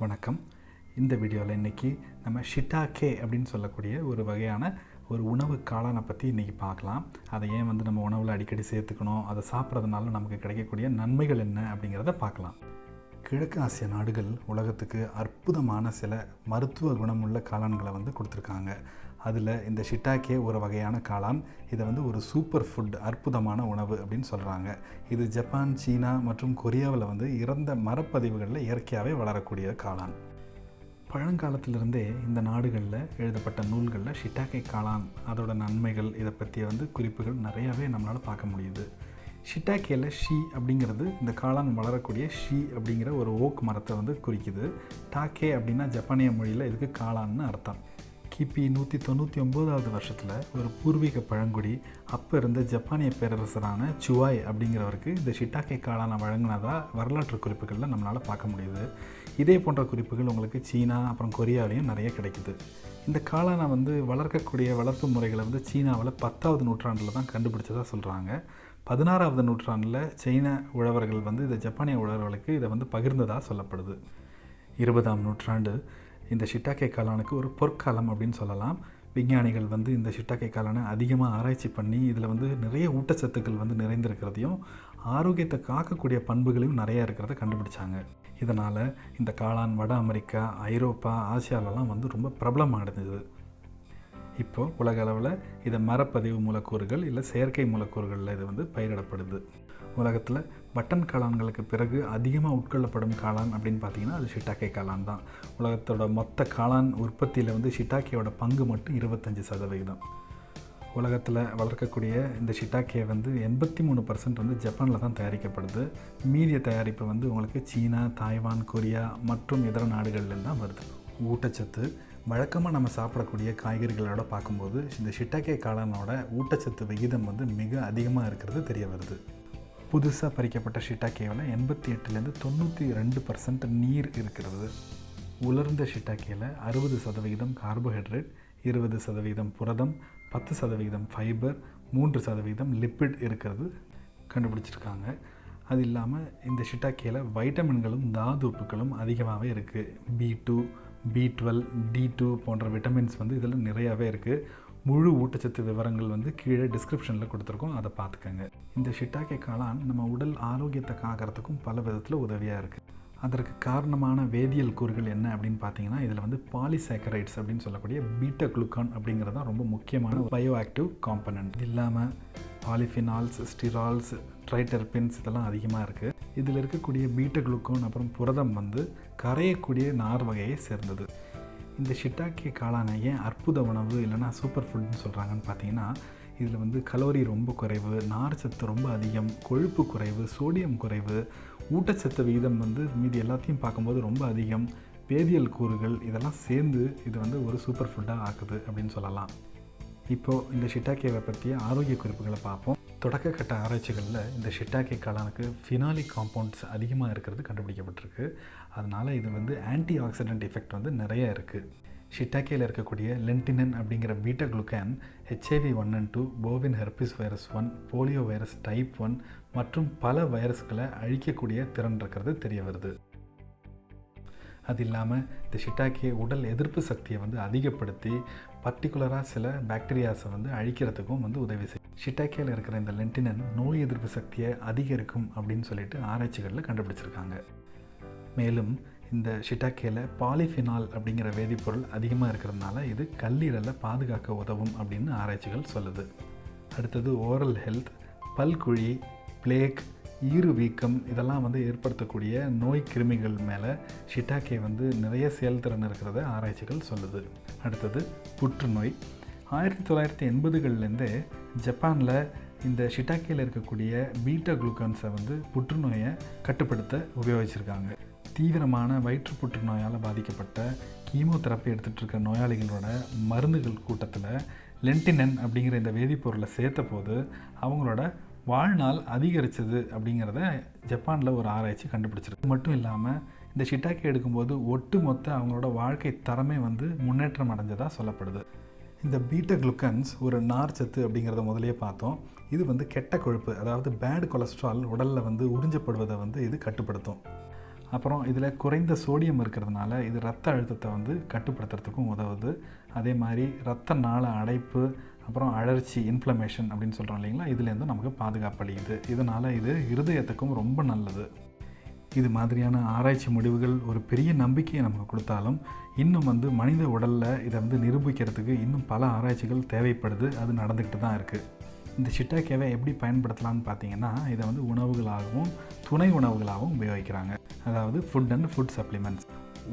வணக்கம். இந்த வீடியோவில் இன்றைக்கி நம்ம ஷிட்டாக்கே அப்படின்னு சொல்லக்கூடிய ஒரு வகையான ஒரு உணவு காளானை பற்றி இன்றைக்கி பார்க்கலாம். அதை ஏன் நம்ம உணவில் அடிக்கடி சேர்த்துக்கணும், அதை சாப்பிட்றதுனால நமக்கு கிடைக்கக்கூடிய நன்மைகள் என்ன அப்படிங்கிறத பார்க்கலாம். கிழக்கு ஆசிய நாடுகள் உலகத்துக்கு அற்புதமான சில மருத்துவ குணமுள்ள காளான்களை கொடுத்துருக்காங்க. அதில் இந்த ஷிட்டாக்கே ஒரு வகையான காளான். இதை ஒரு சூப்பர் ஃபுட், அற்புதமான உணவு அப்படின்னு சொல்கிறாங்க. இது ஜப்பான், சீனா மற்றும் கொரியாவில் இறந்த மரப்பதிவுகளில் இயற்கையாகவே வளரக்கூடிய காளான். பழங்காலத்திலிருந்தே இந்த நாடுகளில் எழுதப்பட்ட நூல்களில் ஷிட்டாக்கே காளான், அதோட நன்மைகள், இதை பற்றிய குறிப்புகள் நிறையாவே நம்மளால் பார்க்க முடியுது. ஷிட்டாக்கேல ஷீ அப்படிங்கிறது இந்த காளான் வளரக்கூடிய ஷீ அப்படிங்கிற ஒரு ஓக் மரத்தை குறிக்குது. டாக்கே அப்படின்னா ஜப்பானிய மொழியில் இதுக்கு காளான்னு அர்த்தம். கிபி 199வது வருஷத்தில் ஒரு பூர்வீக பழங்குடி அப்போ இருந்த ஜப்பானிய பேரரசரான சுவாய் அப்படிங்கிறவருக்கு இந்த ஷிட்டாக்கே காளானை வழங்கினதாக வரலாற்று குறிப்புகளில் நம்மளால் பார்க்க முடியுது. இதே போன்ற குறிப்புகள் உங்களுக்கு சீனா அப்புறம் கொரியாவிலையும் நிறைய கிடைக்குது. இந்த காளானை வளர்க்கக்கூடிய வளர்ப்பு முறைகளை சீனாவில் 10வது நூற்றாண்டில் தான் கண்டுபிடிச்சதாக சொல்கிறாங்க. 16வது நூற்றாண்டில் சீன உழவர்கள் இந்த ஜப்பானிய உழவர்களுக்கு இதை பகிர்ந்ததாக சொல்லப்படுது. 20ஆம் நூற்றாண்டு இந்த ஷிட்டாக்கே காளானுக்கு ஒரு பொற்காலம் அப்படின்னு சொல்லலாம். விஞ்ஞானிகள் இந்த ஷிட்டாக்கே காளானை அதிகமாக ஆராய்ச்சி பண்ணி இதில் நிறைய ஊட்டச்சத்துக்கள் நிறைந்திருக்கிறதையும் ஆரோக்கியத்தை காக்கக்கூடிய பண்புகளையும் நிறையா இருக்கிறத கண்டுபிடிச்சாங்க. இதனால் இந்த காளான் வட அமெரிக்கா, ஐரோப்பா, ஆசியாவிலலாம் ரொம்ப பிரபலமானது. இப்போது உலக அளவில் இதை மரப்பதிவு மூலக்கூறுகள் இல்லை செயற்கை மூலக்கூறுகளில் இது பயிரிடப்படுது. உலகத்தில் பட்டன் காளான்களுக்கு பிறகு அதிகமாக உட்கொள்ளப்படும் காளான் அப்படின்னு பார்த்தீங்கன்னா அது ஷிட்டாக்கே காளான் தான். உலகத்தோட மொத்த காளான் உற்பத்தியில் ஷிட்டாக்கேயோட பங்கு மட்டும் 25%. உலகத்தில் வளர்க்கக்கூடிய இந்த ஷிட்டாக்கே 83% ஜப்பானில் தான் தயாரிக்கப்படுது. மீதிய தயாரிப்பு உங்களுக்கு சீனா, தாய்வான், கொரியா மற்றும் இதர நாடுகள்லேருந்து தான் வருது. ஊட்டச்சத்து வழக்கமாக நம்ம சாப்பிடக்கூடிய காய்கறிகளோட பார்க்கும்போது இந்த ஷிட்டாக்கே காளானோட ஊட்டச்சத்து விகிதம் மிக அதிகமாக இருக்கிறது தெரிய வருது. புதுசாக பறிக்கப்பட்ட ஷிட்டாக்கேவில் 88லேருந்து 92% நீர் இருக்கிறது. உலர்ந்த ஷிட்டாக்கேயில் 60% கார்போஹைட்ரேட், 20% புரதம், 10% ஃபைபர், 3% லிப்பிட் இருக்கிறது கண்டுபிடிச்சிருக்காங்க. அது இல்லாமல் இந்த ஷிட்டாக்கேயில் வைட்டமின்களும் தாது உப்புகளும் அதிகமாகவே இருக்குது. B2, B12, D2 போன்ற விட்டமின்ஸ் இதில் நிறையாவே இருக்குது. முழு ஊட்டச்சத்து விவரங்கள் கீழே டிஸ்கிரிப்ஷனில் கொடுத்துருக்கோம், அதை பார்த்துக்கங்க. இந்த ஷிட்டாக்கே காளான் நம்ம உடல் ஆரோக்கியத்தை காக்கிறதுக்கும் பல விதத்தில் உதவியாக இருக்குது. அதற்கு காரணமான வேதியியல் கூறுகள் என்ன அப்படின்னு பார்த்தீங்கன்னா இதில் பாலிசாக்கரைட்ஸ் அப்படின்னு சொல்லக்கூடிய பீட்டா குளுக்கான் அப்படிங்கிறது தான் ரொம்ப முக்கியமான பயோ ஆக்டிவ் காம்பனண்ட். இது இல்லாமல் பாலிஃபினால்ஸ், ஸ்டிரால்ஸ், ட்ரைடெர்பின்ஸ் இதெல்லாம் அதிகமாக இருக்குது. இதில் இருக்கக்கூடிய பீட்டா குளுக்கான் அப்புறம் புரதம் கரையக்கூடிய நார் வகையை சேர்ந்தது. இந்த ஷிட்டாக்கே காளானை ஏன் அற்புத உணவு இல்லைனா சூப்பர் ஃபுட்னு சொல்கிறாங்கன்னு பார்த்தீங்கன்னா இதில் கலோரி ரொம்ப குறைவு, நார்ச்சத்து ரொம்ப அதிகம், கொழுப்பு குறைவு, சோடியம் குறைவு, ஊட்டச்சத்து விகிதம் மீதி எல்லாத்தையும் பார்க்கும்போது ரொம்ப அதிகம், வேதியியல் கூறுகள் இதெல்லாம் சேர்ந்து இது ஒரு சூப்பர் ஃபுட்டாக ஆக்குது அப்படின்னு சொல்லலாம். இப்போது இந்த ஷிட்டாக்கேவை பற்றிய ஆரோக்கிய குறிப்புகளை பார்ப்போம். தொடக்க கட்ட ஆராய்ச்சிகளில் இந்த ஷிட்டாக்கே காளானுக்கு ஃபினாலிக் காம்பவுண்ட்ஸ் அதிகமாக இருக்கிறது கண்டுபிடிக்கப்பட்டிருக்கு. அதனால் இது ஆன்டி ஆக்சிடென்ட் எஃபெக்ட் நிறைய இருக்குது. ஷிட்டாக்கேயில் இருக்கக்கூடிய லென்டினன் அப்படிங்கிற beta glucan HIV-1 and 2, bovine herpes virus 1, polio virus type 1 மற்றும் பல வைரஸ்களை அழிக்கக்கூடிய திறன் இருக்கிறது தெரிய வருது. அது இல்லாமல் இந்த ஷிட்டாக்கே உடல் எதிர்ப்பு சக்தியை அதிகப்படுத்தி பர்டிகுலராக சில பாக்டீரியாஸை அழிக்கிறதுக்கும் உதவி செய்யும். ஷிட்டாக்கேயில் இருக்கிற இந்த லென்டினன் நோய் எதிர்ப்பு சக்தியை அதிகரிக்கும் அப்படின்னு சொல்லிட்டு ஆராய்ச்சிகளில் கண்டுபிடிச்சிருக்காங்க. மேலும் இந்த ஷிட்டாக்கேயில் பாலிஃபினால் அப்படிங்கிற வேதிப்பொருள் அதிகமாக இருக்கிறதுனால இது கல்லீரலை பாதுகாக்க உதவும் அப்படின்னு ஆராய்ச்சிகள் சொல்லுது. அடுத்தது ஓரல் ஹெல்த், பல்குழி, பிளேக், ஈறு வீக்கம் இதெல்லாம் ஏற்படுத்தக்கூடிய நோய் கிருமிகள் மேலே ஷிட்டாக்கே நிறைய செயல்திறன் இருக்கிறத ஆராய்ச்சிகள் சொல்லுது. அடுத்தது புற்றுநோய். 1980களிலேருந்தே ஜப்பானில் இந்த ஷிட்டாக்கேயில் இருக்கக்கூடிய பீட்டா குளுக்கான்ஸை புற்றுநோயை கட்டுப்படுத்த உபயோகிச்சிருக்காங்க. தீவிரமான வயிற்று புற்றுநோயால் பாதிக்கப்பட்ட கீமோதெரப்பி எடுத்துகிட்டு இருக்க நோயாளிகளோட மருந்துகள் கூட்டத்தில் லென்டினன் அப்படிங்கிற இந்த வேதிப்பொருளை சேர்த்த போது அவங்களோட வாழ்நாள் அதிகரித்தது அப்படிங்கிறத ஜப்பானில் ஒரு ஆராய்ச்சி கண்டுபிடிச்சிருக்கு. மட்டும் இல்லாமல் இந்த ஷிட்டாக்கே எடுக்கும்போது ஒட்டுமொத்த அவங்களோட வாழ்க்கை தரமே முன்னேற்றம் அடைஞ்சதாக சொல்லப்படுது. இந்த பீட்டா குளுக்கன்ஸ் ஒரு நார்ச்சத்து அப்படிங்கிறத முதலே பார்த்தோம். இது கெட்ட கொழுப்பு, அதாவது பேட் கொலஸ்ட்ரால் உடலில் உறிஞ்சப்படுவதை இது கட்டுப்படுத்தும். அப்புறம் இதில் குறைந்த சோடியம் இருக்கிறதுனால இது ரத்த அழுத்தத்தை வந்து கட்டுப்படுத்துறதுக்கும் உதவுது. அதே மாதிரி ரத்த நாள அடைப்பு, அப்புறம் அழற்சி, இன்ஃப்ளமேஷன் அப்படின்னு சொல்கிறோம் இல்லைங்களா, இதுலேருந்து நமக்கு பாதுகாப்பளிக்குது. இதனால் இது இருதயத்துக்கும் ரொம்ப நல்லது. இது மாதிரியான ஆராய்ச்சி முடிவுகள் ஒரு பெரிய நம்பிக்கையை நமக்கு கொடுத்தாலும் இன்னும் வந்து மனித உடலில் இதை வந்து நிரூபிக்கிறதுக்கு இன்னும் பல ஆராய்ச்சிகள் தேவைப்படுது. அது நடந்துக்கிட்டு தான் இருக்குது. இந்த ஷிட்டாக்கேவை எப்படி பயன்படுத்தலாம்னு பார்த்தீங்கன்னா, இதை வந்து உணவுகளாகவும் துணை உணவுகளாகவும் உபயோகிக்கிறாங்க. அதாவது ஃபுட் அண்ட் ஃபுட் சப்ளிமெண்ட்ஸ்.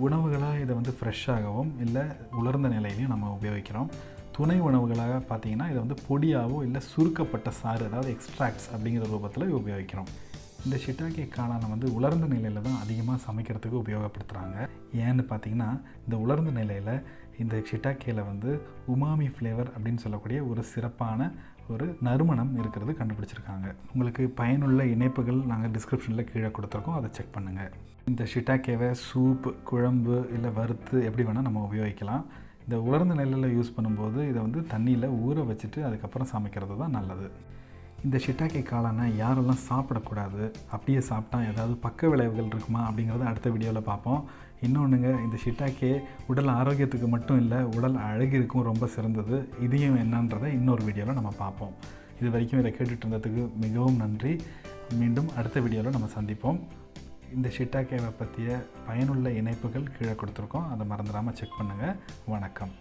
உணவுகளாக இதை வந்து ஃப்ரெஷ்ஷாகவும் இல்லை உலர்ந்த நிலையிலையும் நம்ம உபயோகிக்கிறோம். துணை உணவுகளாக பார்த்தீங்கன்னா இதை வந்து பொடியாகவோ இல்லை சுருக்கப்பட்ட சாறு, அதாவது எக்ஸ்ட்ராக்ட்ஸ் அப்படிங்கிற ரூபத்தில் உபயோகிக்கிறோம். இந்த ஷிட்டாக்கே காளானை வந்து உலர்ந்த நிலையில் தான் அதிகமாக சமைக்கிறதுக்கு உபயோகப்படுத்துகிறாங்க. ஏன்னு பார்த்தீங்கன்னா, இந்த உலர்ந்த நிலையில் இந்த ஷிட்டாக்கேல வந்து உமாமி ஃப்ளேவர் அப்படின்னு சொல்லக்கூடிய ஒரு சிறப்பான ஒரு நறுமணம் இருக்கிறது கண்டுபிடிச்சிருக்காங்க. உங்களுக்கு பயனுள்ள இணைப்புகள் நாங்கள் டிஸ்கிரிப்ஷனில் கீழே கொடுத்துருக்கோம், அதை செக் பண்ணுங்கள். இந்த ஷிட்டாக்கேவை சூப், குழம்பு இல்லை வறுத்து எப்படி வேணால் நம்ம உபயோகிக்கலாம். இந்த உலர்ந்த நிலையில் யூஸ் பண்ணும்போது இதை வந்து தண்ணியில் ஊற வச்சுட்டு அதுக்கப்புறம் சமைக்கிறது தான் நல்லது. இந்த ஷிட்டாக்கே காளானை யாரெல்லாம் சாப்பிடக்கூடாது, அப்படியே சாப்பிட்டா ஏதாவது பக்க விளைவுகள் இருக்குமா அப்படிங்கிறத அடுத்த வீடியோவில் பார்ப்போம். இன்னொன்றுங்க, இந்த ஷிட்டாக்கே உடல் ஆரோக்கியத்துக்கு மட்டும் இல்லை, உடல் அழகிற்கும் ரொம்ப சிறந்தது. இதையும் என்னன்றதை இன்னொரு வீடியோவில் நம்ம பார்ப்போம். இது வரைக்கும் இதை கேட்டுட்டு இருந்ததுக்கு மிகவும் நன்றி. மீண்டும் அடுத்த வீடியோவில் நம்ம சந்திப்போம். இந்த ஷிட்டாக்கேவை பற்றிய பயனுள்ள இணைப்புகள் கீழே கொடுத்துருக்கோம், அதை மறந்துடாமல் செக் பண்ணுங்கள். வணக்கம்.